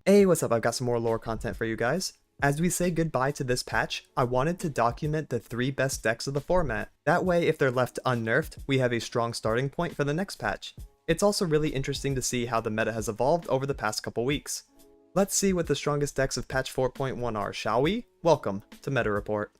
Hey, what's up? I've got some more lore content for you guys. As we say goodbye to this patch, I wanted to document the 3 best decks of the format. That way, if they're left unnerfed, we have a strong starting point for the next patch. It's also really interesting to see how the meta has evolved over the past couple weeks. Let's see what the strongest decks of patch 4.1 are, shall we? Welcome to Meta Report.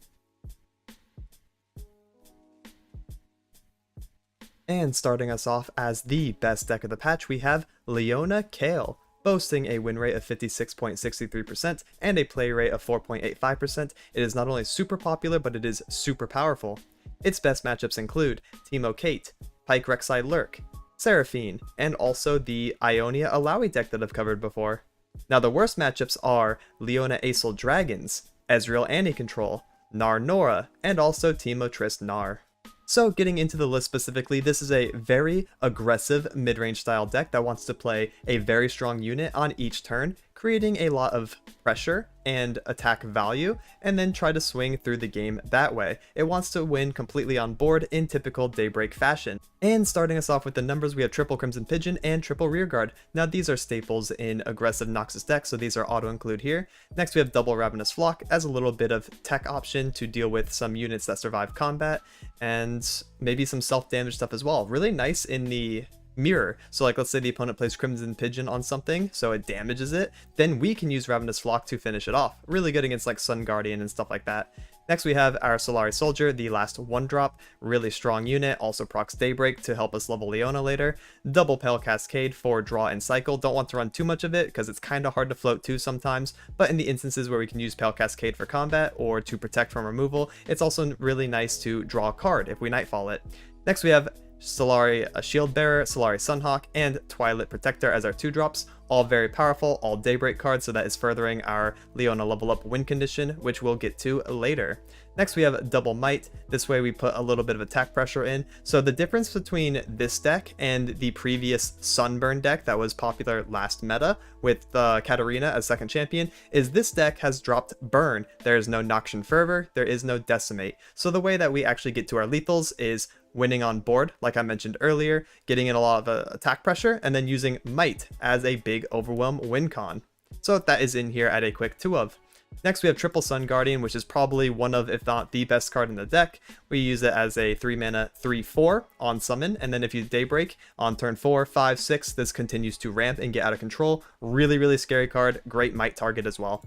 And starting us off as the best deck of the patch, we have Leona Kayle. Boasting a win rate of 56.63% and a play rate of 4.85%, it is not only super popular, but it is super powerful. Its best matchups include Teemo Kate, Pyke Rek'Sai Lurk, Seraphine, and also the Ionia Alawi deck that I've covered before. Now the worst matchups are Leona Aesol Dragons, Ezreal Annie Control, Gnar Nora, and also Teemo Trist Gnar. So getting into the list specifically, this is a very aggressive mid-range style deck that wants to play a very strong unit on each turn, creating a lot of pressure and attack value, and then try to swing through the game that way. It wants to win completely on board in typical Daybreak fashion. And starting us off with the numbers, we have triple Crimson Pigeon and triple Rearguard. Now these are staples in aggressive Noxus decks, so these are auto-include here. Next we have double Ravenous Flock as a little bit of tech option to deal with some units that survive combat, and maybe some self-damage stuff as well. Really nice in the mirror. So like, let's say the opponent plays Crimson Pigeon on something, so it damages it, then we can use Ravenous Flock to finish it off. Really good against like Sun Guardian and stuff like that. Next we have our Solari Soldier, the last 1-drop, really strong unit, also procs Daybreak to help us level Leona later. Double Pale Cascade for draw and cycle. Don't want to run too much of it because it's kind of hard to float too sometimes, but in the instances where we can use Pale Cascade for combat or to protect from removal, it's also really nice to draw a card if we Nightfall it. Next we have Solari Shield Bearer, Solari Sunhawk, and Twilight Protector as our 2-drops. All very powerful, all Daybreak cards, so that is furthering our Leona level up win condition, which we'll get to later. Next we have Double Might. This way we put a little bit of attack pressure in. So the difference between this deck and the previous Sunburn deck that was popular last meta with Katarina as second champion is this deck has dropped Burn. There is no Noxian Fervor, there is no Decimate. So the way that we actually get to our lethals is winning on board, like I mentioned earlier, getting in a lot of attack pressure, and then using Might as a big overwhelm win con. So that is in here at a quick 2 of. Next we have Triple Sun Guardian, which is probably one of, if not the best card in the deck. We use it as a 3-mana 3/4 on summon, and then if you Daybreak on turn 4, 5, 6, this continues to ramp and get out of control. Really scary card, great Might target as well.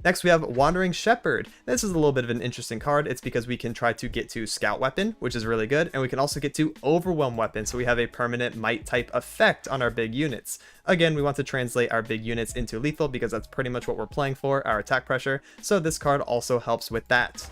Next we have Wandering Shepherd. This is a little bit of an interesting card. It's because we can try to get to Scout Weapon, which is really good, and we can also get to Overwhelm Weapon, so we have a permanent Might type effect on our big units. Again, we want to translate our big units into lethal because that's pretty much what we're playing for, our attack pressure, so this card also helps with that.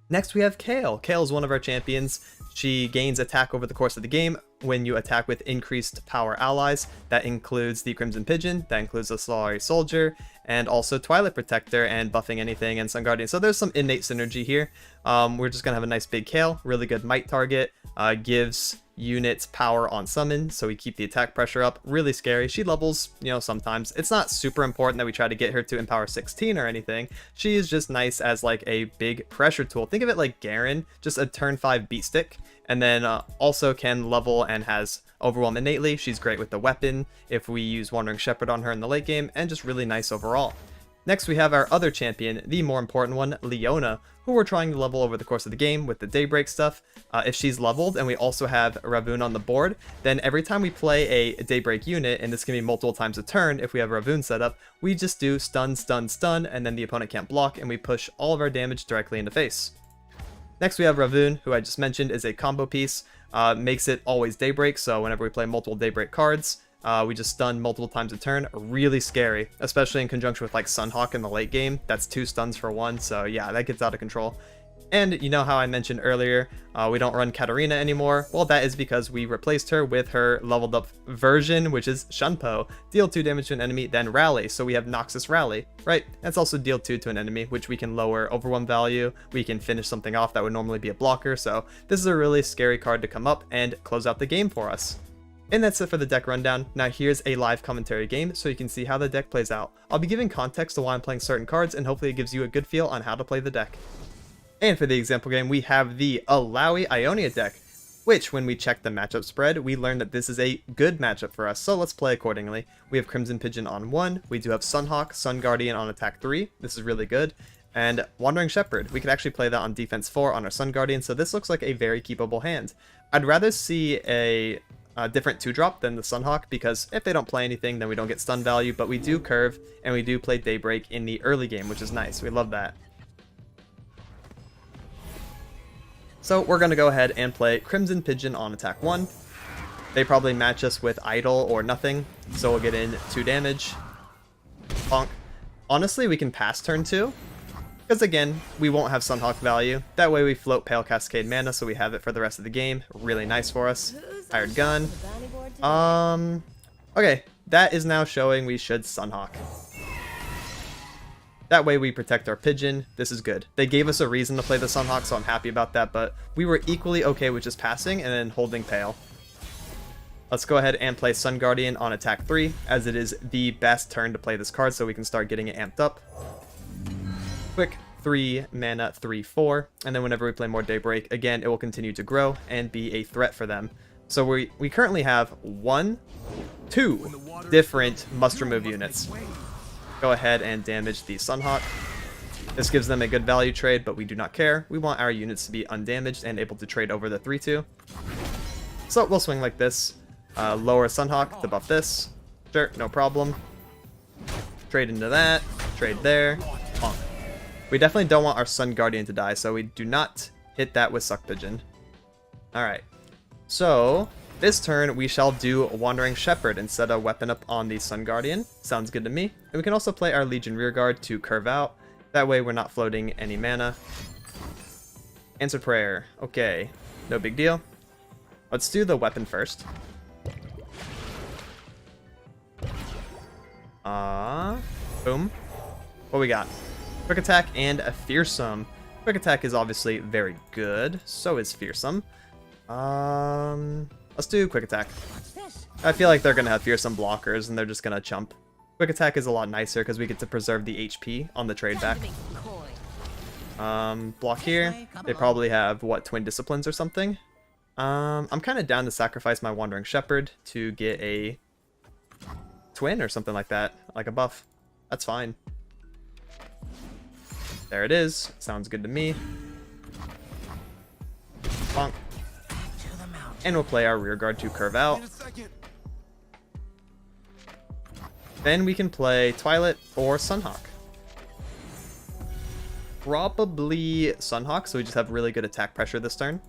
Next we have Kayle. Kayle is one of our champions. She gains attack over the course of the game when you attack with increased power allies. That includes the Crimson Pigeon, that includes the Solari Soldier, and also Twilight Protector and buffing anything and Sun Guardian. So there's some innate synergy here. We're just going to have a nice big Kayle, really good Might target, gives units power on summon, so we keep the attack pressure up. Really scary. She levels, sometimes. It's not super important that we try to get her to Empower 16 or anything. She is just nice as like a big pressure tool. Think of it like Garen, just a turn 5 beat stick, and then also can level and has Overwhelm innately. She's great with the weapon if we use Wandering Shepherd on her in the late game, and just really nice overall. Next we have our other champion, the more important one, Leona, who we're trying to level over the course of the game with the Daybreak stuff. If she's leveled and we also have Ravun on the board, then every time we play a Daybreak unit, and this can be multiple times a turn if we have Ravun set up, we just do stun, stun, stun, and then the opponent can't block, and we push all of our damage directly in the face. Next we have Ravun, who I just mentioned is a combo piece. Makes it always Daybreak, so whenever we play multiple Daybreak cards, we just stun multiple times a turn. Really scary, especially in conjunction with like Sunhawk in the late game. That's 2 stuns for 1, so yeah, that gets out of control. And you know how I mentioned earlier, we don't run Katarina anymore? Well, that is because we replaced her with her leveled up version, which is Shunpo. Deal 2 damage to an enemy, then Rally. So we have Noxus Rally, right? That's also deal 2 to an enemy, which we can lower Overwhelm value. We can finish something off that would normally be a blocker. So this is a really scary card to come up and close out the game for us. And that's it for the deck rundown. Now here's a live commentary game so you can see how the deck plays out. I'll be giving context to why I'm playing certain cards, and hopefully it gives you a good feel on how to play the deck. And for the example game, we have the Alawi Ionia deck. which when we check the matchup spread, we learned that this is a good matchup for us, so let's play accordingly. We have Crimson Pigeon on 1, we do have Sunhawk, Sun Guardian on attack 3, this is really good, and Wandering Shepherd. We could actually play that on defense 4 on our Sun Guardian, so this looks like a very keepable hand. I'd rather see a different 2-drop than the Sunhawk, because if they don't play anything, then we don't get stun value, but we do curve, and we do play Daybreak in the early game, which is nice. We love that. So we're going to go ahead and play Crimson Pigeon on attack 1. They probably match us with Idol or nothing, so we'll get in 2 damage. Bonk. Honestly, we can pass turn 2, because again, we won't have Sunhawk value. That way we float Pale Cascade mana, so we have it for the rest of the game. Really nice for us. Hired Gun. Okay, that is now showing we should Sunhawk. That way we protect our Pigeon. This is good. They gave us a reason to play the Sunhawk, so I'm happy about that, but we were equally okay with just passing and then holding Pale. Let's go ahead and play Sun Guardian on attack 3, as it is the best turn to play this card, so we can start getting it amped up. Quick 3 mana 3/4, and then whenever we play more Daybreak, again, it will continue to grow and be a threat for them. So we currently have 2 different must-remove units. Go ahead and damage the Sunhawk. This gives them a good value trade, but we do not care. We want our units to be undamaged and able to trade over the 3/2. So we'll swing like this. Lower Sunhawk to buff this. Sure, no problem. Trade into that. Trade there. Bonk. We definitely don't want our Sun Guardian to die, so we do not hit that with Suck Pigeon. Alright. So, this turn we shall do Wandering Shepherd instead of weapon up on the Sun Guardian. Sounds good to me. And we can also play our Legion Rearguard to curve out. That way we're not floating any mana. Answer Prayer. Okay. No big deal. Let's do the weapon first. Boom. What we got? Quick Attack and a Fearsome. Quick Attack is obviously very good. So is Fearsome. Let's do Quick Attack. I feel like they're going to have Fearsome blockers and they're just going to chump. Quick Attack is a lot nicer because we get to preserve the HP on the trade back. Block here. They probably have, what, Twin Disciplines or something? I'm kind of down to sacrifice my Wandering Shepherd to get a Twin or something like that, like a buff. That's fine. There it is. Sounds good to me. Bonk. And we'll play our Rearguard to curve out. Then we can play Twilight or Sunhawk. Probably Sunhawk, so we just have really good attack pressure this turn.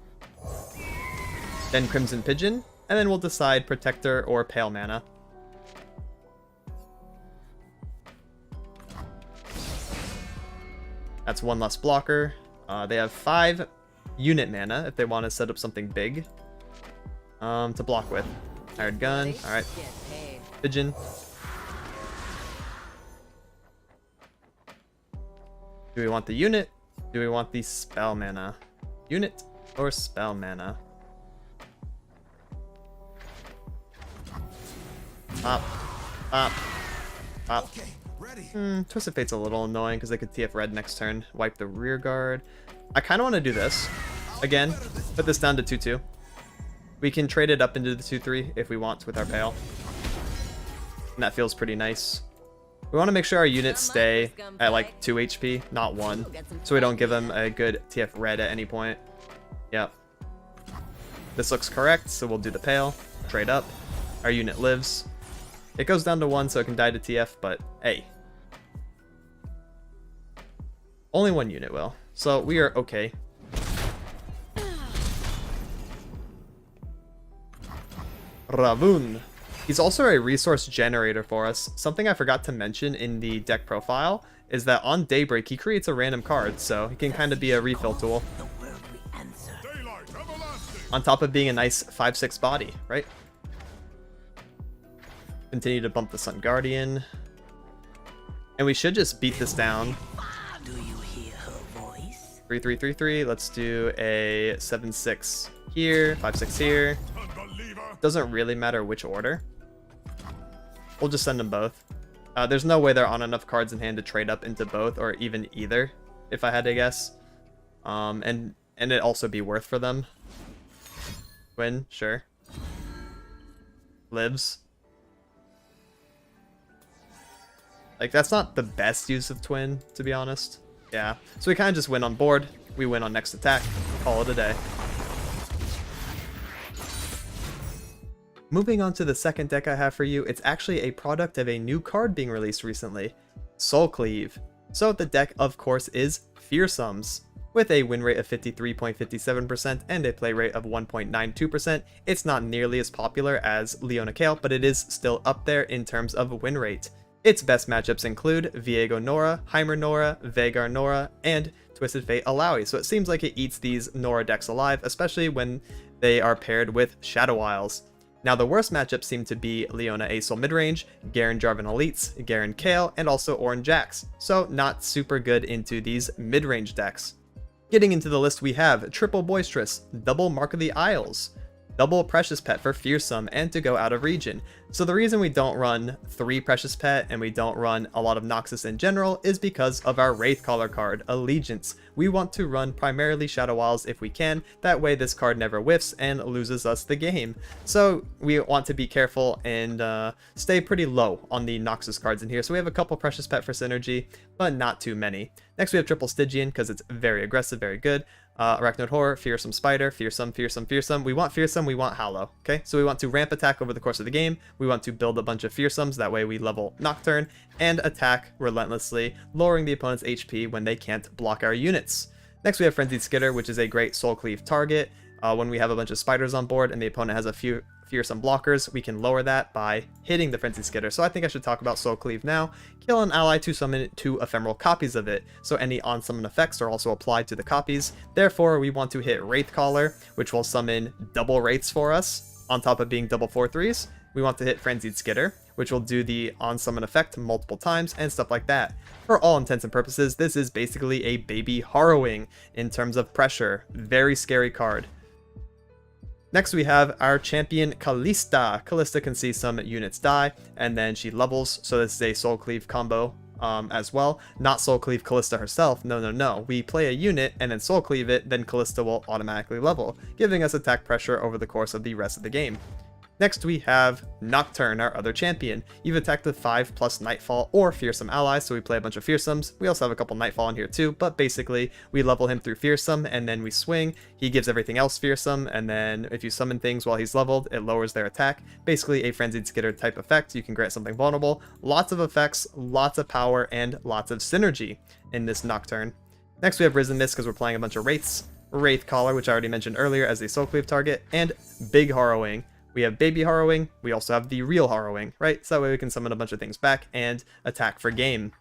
Then Crimson Pigeon, and then we'll decide Protector or Pale Mana. That's 1 less blocker. They have 5 unit mana if they want to set up something big to block with. Hired Gun. Alright. Pigeon. Do we want the unit? Do we want the spell mana? Unit or spell mana? Up. Up. Up. Twisted Fate's a little annoying because they could TF red next turn. Wipe the rear guard. I kind of want to do this. Again, put this down to 2/2. We can trade it up into the 2/3 if we want with our Pale. And that feels pretty nice. We want to make sure our units stay at like 2 HP, not 1. So we don't give them a good TF red at any point. Yep. This looks correct, so we'll do the Pale. Trade up. Our unit lives. It goes down to 1 so it can die to TF, but hey. Only 1 unit will. So we are okay. Ravun. He's also a resource generator for us. Something I forgot to mention in the deck profile is that on Daybreak he creates a random card, so he can kind of be a refill tool. On top of being a nice 5/6 body, right? Continue to bump the Sun Guardian. And we should just beat this down. 3/3/3/3. Let's do a 7/6 here, 5/6 here. Doesn't really matter which order. We'll just send them both. There's no way they're on enough cards in hand to trade up into both or even either, if I had to guess. And it'd also be worth for them. Twin, sure. Lives. Like, that's not the best use of Twin, to be honest. Yeah. So we kind of just win on board. We win on next attack. Call it a day. Moving on to the second deck I have for you, it's actually a product of a new card being released recently, Soul Cleave. So the deck, of course, is Fearsomes. With a win rate of 53.57% and a play rate of 1.92%, it's not nearly as popular as Leona Kayle, but it is still up there in terms of win rate. Its best matchups include Viego Nora, Heimer Nora, Veigar Nora, and Twisted Fate Alawi, so it seems like it eats these Nora decks alive, especially when they are paired with Shadow Isles. Now the worst matchups seem to be Leona Asol midrange, Garen Jarvan Elites, Garen Kayle, and also Orange Jax, so not super good into these midrange decks. Getting into the list, we have Triple Boisterous, Double Mark of the Isles, Double Precious Pet for Fearsome and to go out of region. So the reason we don't run 3 Precious Pet and we don't run a lot of Noxus in general is because of our Wraithcaller card, Allegiance. We want to run primarily Shadow Isles if we can, that way this card never whiffs and loses us the game. So we want to be careful and stay pretty low on the Noxus cards in here. So we have a couple Precious Pet for synergy, but not too many. Next we have Triple Stygian because it's very aggressive, very good. Arachnid Horror, Fearsome Spider, Fearsome, Fearsome, Fearsome. We want Fearsome, we want Hallow, okay? So we want to ramp attack over the course of the game. We want to build a bunch of Fearsomes, that way we level Nocturne, and attack relentlessly, lowering the opponent's HP when they can't block our units. Next we have Frenzied Skitter, which is a great Soul Cleave target. When we have a bunch of spiders on board and the opponent has a few Fearsome blockers, we can lower that by hitting the Frenzied Skitter. So I think I should talk about Soul Cleave now. Kill an ally to summon 2 ephemeral copies of it, so any on-summon effects are also applied to the copies. Therefore, we want to hit Wraithcaller, which will summon double Wraiths for us, on top of being double 4/3s. We want to hit Frenzied Skitter, which will do the on-summon effect multiple times and stuff like that. For all intents and purposes, this is basically a baby Harrowing in terms of pressure. Very scary card. Next we have our champion Kalista. Kalista can see some units die, and then she levels, so this is a Soul Cleave combo as well. Not Soul Cleave Kalista herself, no. We play a unit and then Soul Cleave it, then Kalista will automatically level, giving us attack pressure over the course of the rest of the game. Next we have Nocturne, our other champion. You've attacked with 5+ Nightfall or Fearsome allies, so we play a bunch of Fearsomes. We also have a couple Nightfall in here too, but basically we level him through Fearsome and then we swing. He gives everything else Fearsome, and then if you summon things while he's leveled, it lowers their attack. Basically a Frenzied Skitter type effect. You can grant something vulnerable. Lots of effects, lots of power, and lots of synergy in this Nocturne. Next we have Risen Mist because we're playing a bunch of Wraiths. Wraithcaller, which I already mentioned earlier as a Soul Cleave target, and Big Harrowing. We have Baby Harrowing, we also have the Real Harrowing, right? So that way we can summon a bunch of things back and attack for game.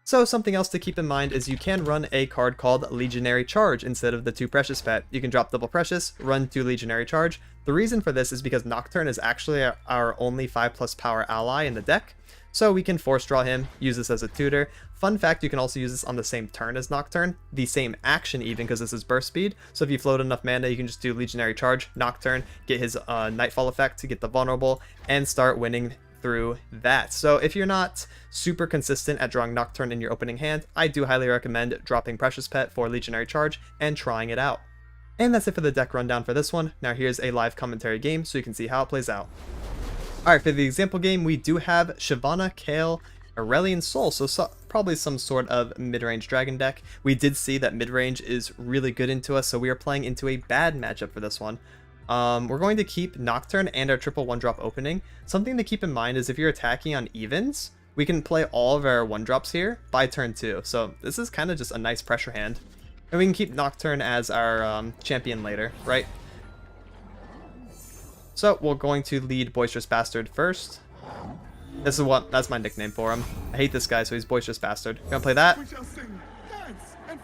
So something else to keep in mind is you can run a card called Legionary Charge instead of the 2 Precious Pet. You can drop double Precious, run 2 Legionary Charge. The reason for this is because Nocturne is actually our only 5+ power ally in the deck, so we can force draw him, use this as a tutor. Fun fact, you can also use this on the same turn as Nocturne, the same action even, because this is burst speed. So if you float enough mana, you can just do Legionary Charge, Nocturne, get his Nightfall effect to get the vulnerable, and start winning through that. So if you're not super consistent at drawing Nocturne in your opening hand, I do highly recommend dropping Precious Pet for Legionary Charge and trying it out. And that's it for the deck rundown for this one. Now here's a live commentary game so you can see how it plays out. Alright, for the example game, we do have Shyvana, Kayle, Aurelion Sol, so probably some sort of mid-range dragon deck. We did see that mid-range is really good into us, so we are playing into a bad matchup for this one. We're going to keep Nocturne and our triple 1-drop opening. Something to keep in mind is if you're attacking on evens, we can play all of our 1-drops here by turn 2, so this is kind of just a nice pressure hand. And we can keep Nocturne as our champion later, right? So we're going to lead Boisterous Bastard first. That's my nickname for him. I hate this guy, so he's Boisterous Bastard. We're gonna play that.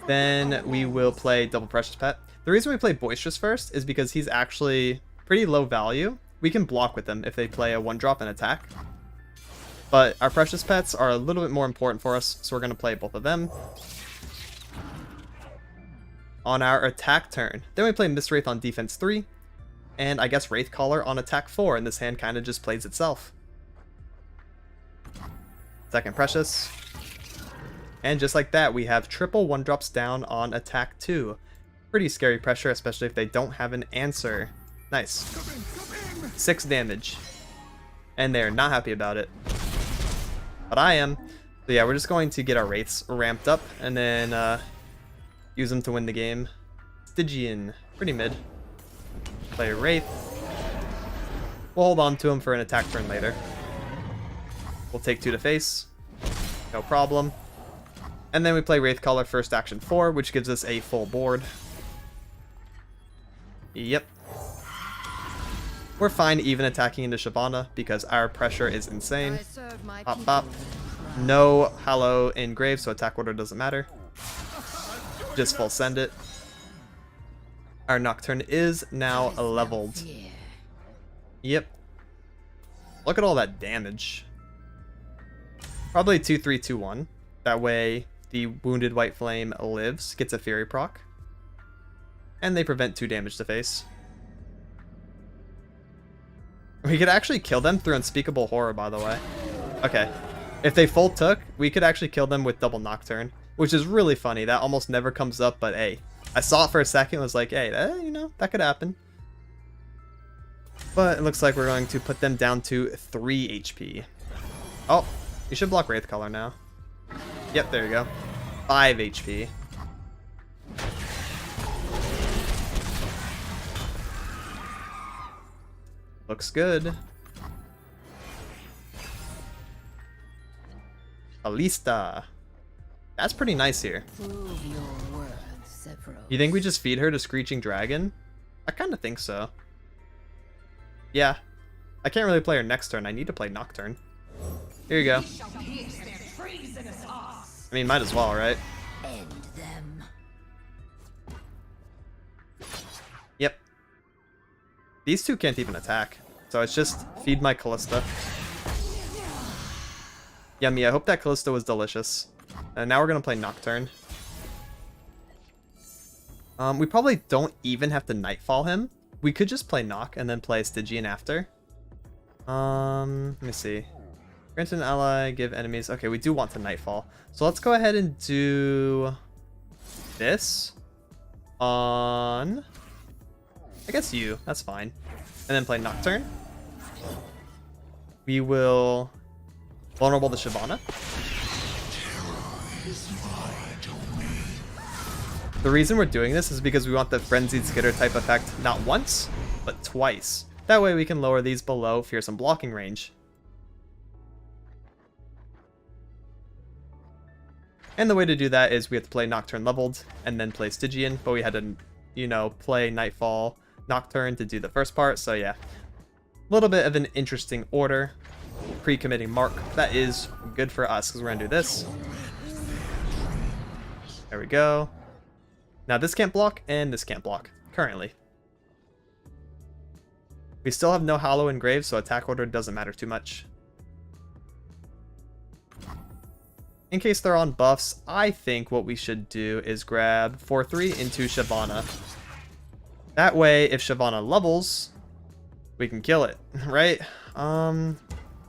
Then we will play Double Precious Pet. The reason we play Boisterous first is because he's actually pretty low value. We can block with him if they play a 1-drop and attack. But our Precious Pets are a little bit more important for us, so we're gonna play both of them on our attack turn. Then we play Mistwraith on defense 3. And I guess Wraithcaller on attack 4, and this hand kind of just plays itself. Second Precious. And just like that, we have triple 1-drops down on attack 2. Pretty scary pressure, especially if they don't have an answer. Nice. 6 damage. And they're not happy about it. But I am. So yeah, we're just going to get our Wraiths ramped up and then use them to win the game. Stygian, pretty mid. Play a Wraith. We'll hold on to him for an attack turn later. We'll take 2 to face. No problem. And then we play Wraithcaller first action 4, which gives us a full board. Yep. We're fine even attacking into Shyvana because our pressure is insane. Pop, pop. No Hallow in Grave, so attack order doesn't matter. Just full send it. Our Nocturne is now leveled. Yep. Look at all that damage. Probably 2-3-2-1. That way the Wounded White Flame lives, gets a Fury proc. And they prevent 2 damage to face. We could actually kill them through Unspeakable Horror, by the way. Okay. If they full took, we could actually kill them with double Nocturne, which is really funny. That almost never comes up, but hey. I saw it for a second, was like, hey, you know, that could happen. But it looks like we're going to put them down to 3 HP. Oh, you should block Wraithcaller now. Yep, there you go. 5 HP. Looks good. Alista. That's pretty nice here. You think we just feed her to Screeching Dragon? I kind of think so. Yeah. I can't really play her next turn. I need to play Nocturne. Here you go. I mean, might as well, right? Yep. These two can't even attack. So it's just feed my Callista. Yummy, I hope that Callista was delicious. And now we're going to play Nocturne. We probably don't even have to Nightfall him. We could just play Nock and then play Stygian after. Let me see. Grant an ally, give enemies. Okay, we do want to Nightfall. So let's go ahead and do this on, I guess you. That's fine. And then play Nocturne. We will vulnerable the Shyvana. The reason we're doing this is because we want the Frenzied Skitter type effect not once, but twice. That way we can lower these below Fearsome blocking range. And the way to do that is we have to play Nocturne leveled and then play Stygian, but we had to, you know, play Nightfall Nocturne to do the first part, so yeah. A little bit of an interesting order. Pre-committing mark. That is good for us because we're going to do this. There we go. Now this can't block and this can't block, currently. We still have no Hallow in Grave, so attack order doesn't matter too much. In case they're on buffs, I think what we should do is grab 4-3 into Shyvana. That way, if Shyvana levels, we can kill it, right?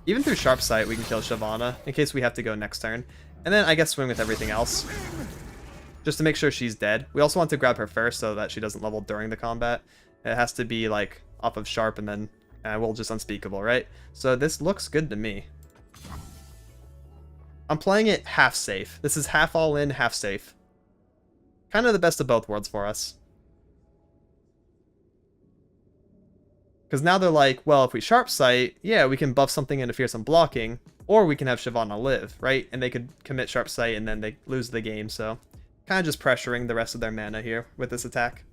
Even through Sharp Sight, we can kill Shyvana, in case we have to go next turn. And then I guess swing with everything else, just to make sure she's dead. We also want to grab her first so that she doesn't level during the combat. It has to be like off of Sharp and then we'll just Unspeakable, right? So this looks good to me. I'm playing it half safe. This is half all in, half safe. Kind of the best of both worlds for us. Because now they're like, well, if we Sharp Sight, yeah, we can buff something into Fearsome blocking, or we can have Shyvana live, right? And they could commit Sharp Sight and then they lose the game, so kind of just pressuring the rest of their mana here with this attack.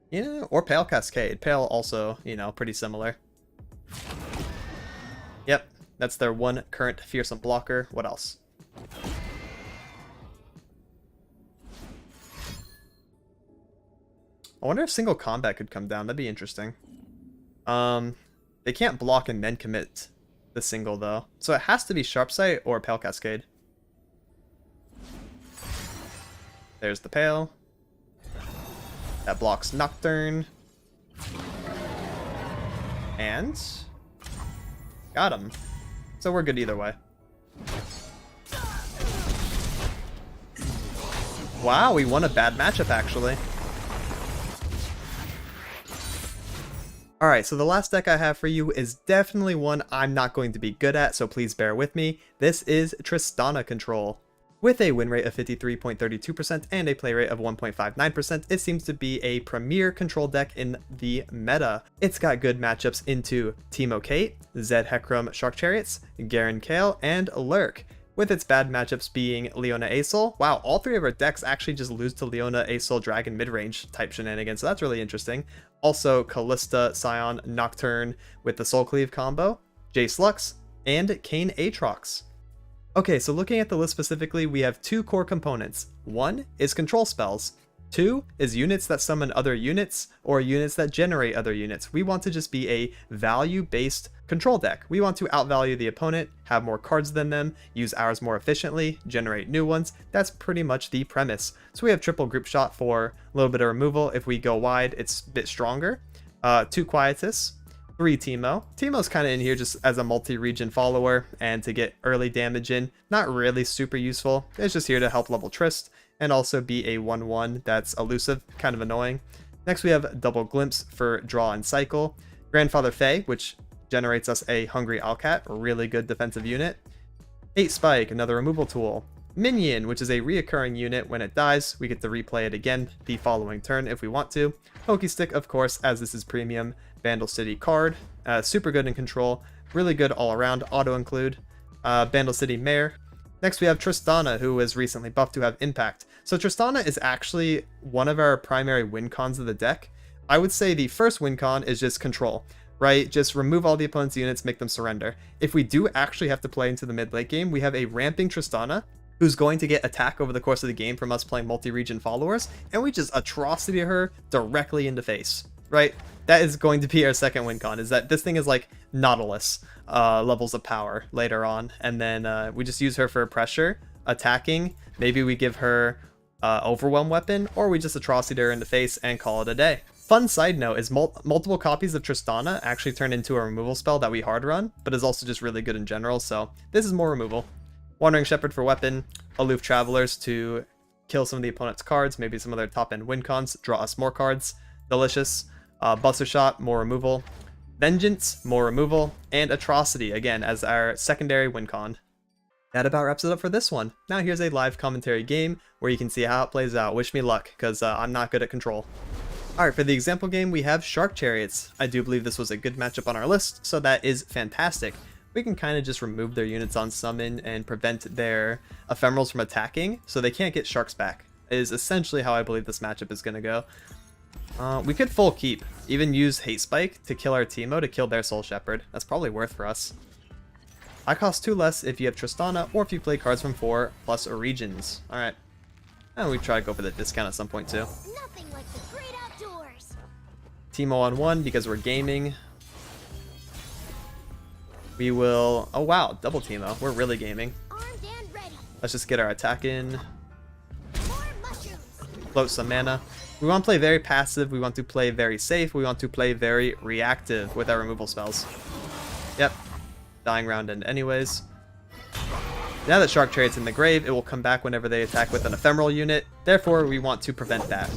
Yeah, or Pale Cascade. Pale also, you know, pretty similar. Yep, that's their one current Fearsome blocker. What else? I wonder if single combat could come down. That'd be interesting. They can't block and then commit the single, though. So it has to be Sharp Sight or Pale Cascade. There's the Pale. That blocks Nocturne. And got him. So we're good either way. Wow, we won a bad matchup, actually. Alright, so the last deck I have for you is definitely one I'm not going to be good at, so please bear with me. This is Tristana Control. With a win rate of 53.32% and a play rate of 1.59%, it seems to be a premier control deck in the meta. It's got good matchups into Teemo Kate, Zed Hecarim Shark Chariots, Garen Kayle, and Lurk. With its bad matchups being Leona Asol. Wow, all three of our decks actually just lose to Leona Asol Dragon midrange type shenanigans, so that's really interesting. Also, Kalista, Scion, Nocturne with the Soul Cleave combo, Jace Lux, and Kayn Aatrox. Okay, so looking at the list specifically, we have two core components. One is control spells. Two is units that summon other units or units that generate other units. We want to just be a value-based control deck. We want to outvalue the opponent, have more cards than them, use ours more efficiently, generate new ones. That's pretty much the premise. So we have triple group shot for a little bit of removal. If we go wide, it's a bit stronger. 2 Quietus, 3 Teemo. Teemo's kind of in here just as a multi-region follower and to get early damage in. Not really super useful. It's just here to help level Trist and also be a 1/1 that's elusive, kind of annoying. Next we have Double Glimpse for draw and cycle. Grandfather Fae, which generates us a Hungry Owlcat, a really good defensive unit. 8 Spike, another removal tool. Minion, which is a reoccurring unit. When it dies, we get to replay it again the following turn if we want to. Pokestick, of course, as this is premium. Vandal City card, super good in control, really good all around, auto include. Vandal City Mare. Next we have Tristana, who was recently buffed to have impact. So Tristana is actually one of our primary win cons of the deck. I would say the first win con is just control, right? Just remove all the opponent's units, make them surrender. If we do actually have to play into the mid late game, we have a ramping Tristana who's going to get attack over the course of the game from us playing multi-region followers, and we just atrocity her directly into face, right? That is going to be our second win con, is that this thing is like Nautilus levels of power later on, and then we just use her for pressure, attacking. Maybe we give her overwhelm weapon, or we just atrocity her in the face and call it a day. Fun side note is multiple copies of Tristana actually turn into a removal spell that we hard run, but is also just really good in general, so this is more removal. Wandering Shepherd for weapon, Aloof Travelers to kill some of the opponent's cards, maybe some of their top end win cons, draw us more cards. Delicious. Buster Shot, more removal. Vengeance, more removal. And Atrocity, again, as our secondary win con. That about wraps it up for this one. Now here's a live commentary game where you can see how it plays out. Wish me luck, because I'm not good at control. Alright, for the example game, we have Shark Chariots. I do believe this was a good matchup on our list, so that is fantastic. We can kind of just remove their units on summon and prevent their ephemerals from attacking, so they can't get sharks back, is essentially how I believe this matchup is going to go. We could full keep, even use Hate Spike to kill our Teemo to kill their Soul Shepherd. That's probably worth for us. I cost 2 less if you have Tristana or if you play cards from 4 plus regions. Alright. And we try to go for the discount at some point too. Nothing like the great outdoors. Teemo on 1 because we're gaming. We will... Oh wow, double Teemo. We're really gaming. Armed and ready. Let's just get our attack in. More mushrooms. Float some mana. We want to play very passive, we want to play very safe, we want to play very reactive with our removal spells. Yep. Dying round end anyways. Now that Shark Chariot's in the grave, it will come back whenever they attack with an ephemeral unit. Therefore, we want to prevent that.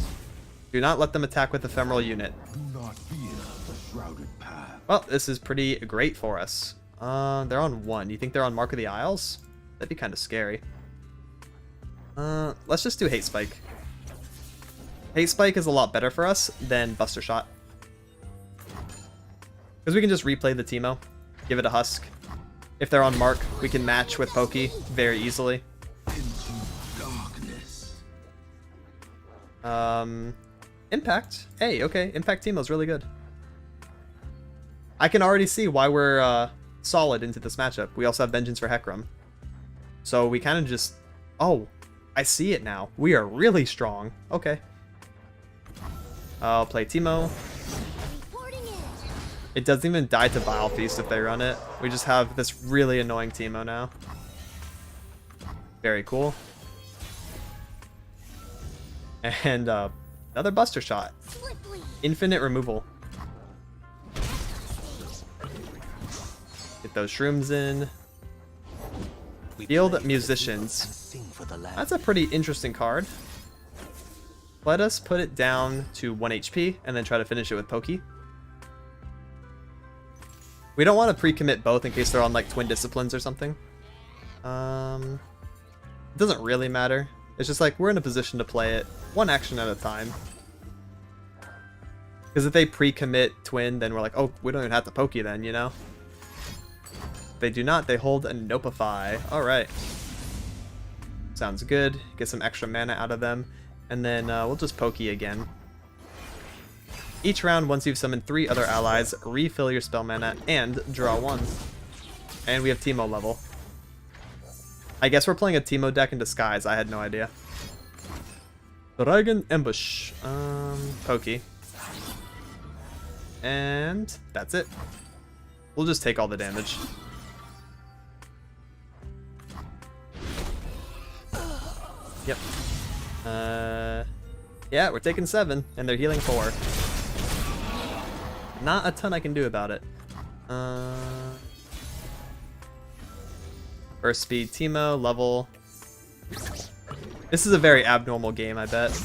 Do not let them attack with ephemeral unit. Do not fear the shrouded path. Well, this is pretty great for us. They're on 1. You think they're on Mark of the Isles? That'd be kind of scary. Let's just do Hate Spike. Hate Spike is a lot better for us than Buster Shot. Because we can just replay the Teemo, give it a Husk. If they're on Mark, we can match with Pokey very easily. Into darkness. Impact. Hey, okay, Impact Teemo's really good. I can already see why we're solid into this matchup. We also have Vengeance for Hecarim. So we kind of just... Oh, I see it now. We are really strong. Okay. I'll play Teemo. Reporting in. It doesn't even die to Vile Feast if they run it. We just have this really annoying Teemo now. Very cool. And another Buster Shot. Swiftly. Infinite removal. Get those shrooms in. Field Musicians. That's a pretty interesting card. Let us put it down to 1 HP and then try to finish it with Pokey. We don't want to pre-commit both in case they're on like twin disciplines or something. It doesn't really matter. It's just like we're in a position to play it one action at a time. Because if they pre-commit twin, then we're like, oh, we don't even have to pokey then, you know? If they do not, they hold a Nopify. Alright. Sounds good. Get some extra mana out of them. And then we'll just pokey again. Each round, once you've summoned 3 other allies, refill your spell mana and draw 1. And we have Teemo level. I guess we're playing a Teemo deck in disguise. I had no idea. Dragon Ambush. Pokey. And that's it. We'll just take all the damage. Yep. Yeah, we're taking 7, and they're healing 4. Not a ton I can do about it. Burst speed, Teemo, level. This is a very abnormal game, I bet.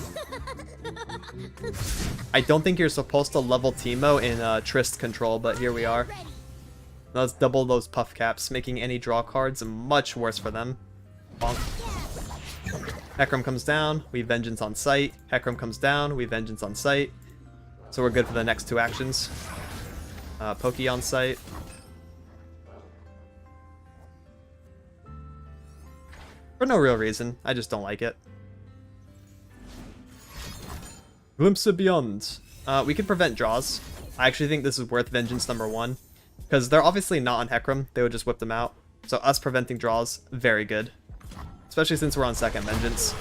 I don't think you're supposed to level Teemo in Trist control, but here we are. Let's double those puff caps, making any draw cards much worse for them. Bonk. Hecarim comes down, we Vengeance on sight. Hecarim comes down, we Vengeance on sight. So we're good for the next 2 actions. Pokey on sight. For no real reason, I just don't like it. Glimpse of Beyond. We can prevent draws. I actually think this is worth Vengeance number 1. Because they're obviously not on Hecarim, they would just whip them out. So us preventing draws, very good. Especially since we're on second Vengeance.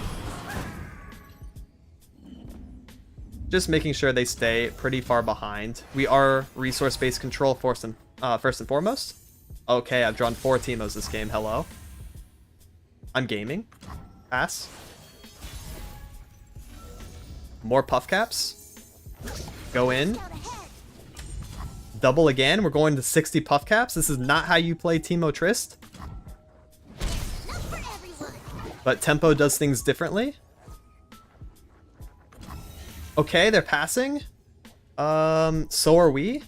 Just making sure they stay pretty far behind. We are resource-based control first and foremost. Okay, I've drawn 4 Teemos this game, hello. I'm gaming. Pass. More puff caps. Go in. Double again. We're going to 60 puff caps. This is not how you play Teemo Trist. But Tempo does things differently. Okay, they're passing. So are we.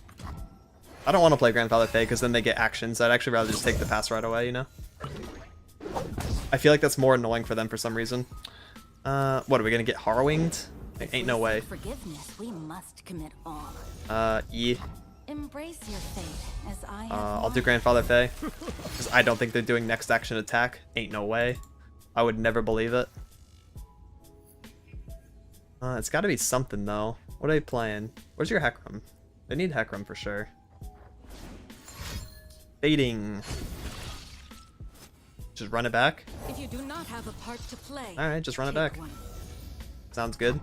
I don't want to play Grandfather Fay because then they get actions. I'd actually rather just take the pass right away, you know? I feel like that's more annoying for them for some reason. What, are we gonna get Harrowinged? Ain't no way. Forgiveness, we must commit all. Yeah. Embrace your fate, as I have I'll do Grandfather Fay. Because I don't think they're doing next action attack. Ain't no way. I would never believe it. It's gotta be something though. What are they playing? Where's your Hecarim? They need Hecarim for sure. Fading. Just run it back. If you do not have a part to play, Alright, just run it take back. one. Sounds good.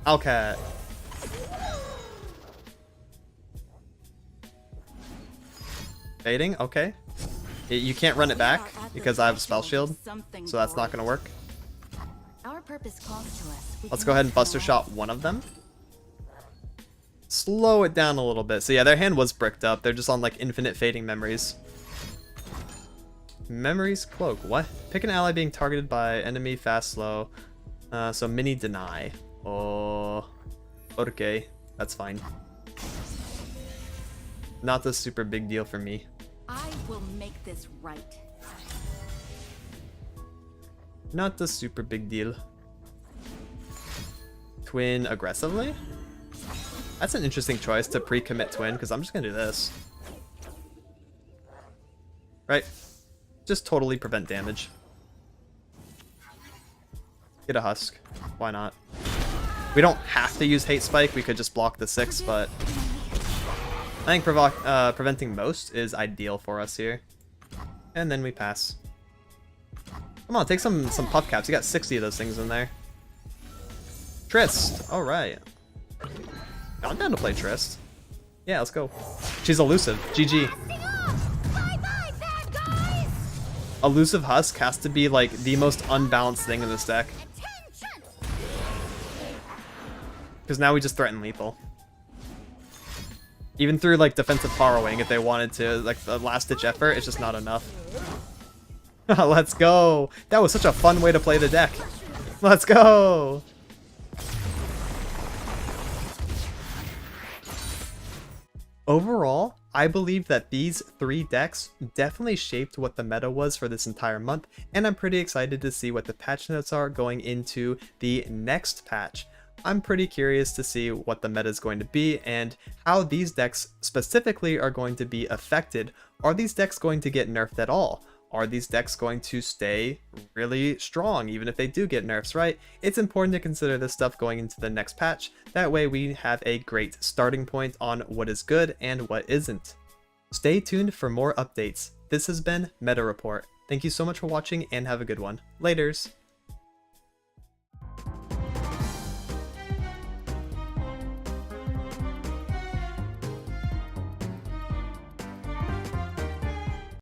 Owlcat. Fading? Okay. You can't run it back because I have a spell shield, so that's not gonna work. Our purpose calls to us. Let's go ahead and Buster Shot one of them. Slow it down a little bit. So yeah, their hand was bricked up. They're just on like infinite fading memories. Memories Cloak. What? Pick an ally being targeted by enemy fast slow. So mini deny. Oh, okay, that's fine. Not the super big deal for me. I will make this right. Not the super big deal. Twin aggressively? That's an interesting choice to pre-commit twin, because I'm just gonna do this. Right? Just totally prevent damage. Get a husk. Why not? We don't have to use Hate Spike, we could just block the 6, but I think preventing most is ideal for us here. And then we pass. Come on, take some puff caps. You got 60 of those things in there. Trist. Alright. I'm down to play Trist. Yeah, let's go. She's elusive. GG. Bye-bye, bad guys! Elusive Husk has to be like the most unbalanced thing in this deck. Attention! Because now we just threaten lethal. Even through like defensive borrowing if they wanted to, like the last ditch effort, it's just not enough. Let's go! That was such a fun way to play the deck. Let's go! Overall, I believe that these 3 decks definitely shaped what the meta was for this entire month, and I'm pretty excited to see what the patch notes are going into the next patch. I'm pretty curious to see what the meta is going to be and how these decks specifically are going to be affected. Are these decks going to get nerfed at all? Are these decks going to stay really strong even if they do get nerfs, right? It's important to consider this stuff going into the next patch. That way we have a great starting point on what is good and what isn't. Stay tuned for more updates. This has been Meta Report. Thank you so much for watching and have a good one. Laters!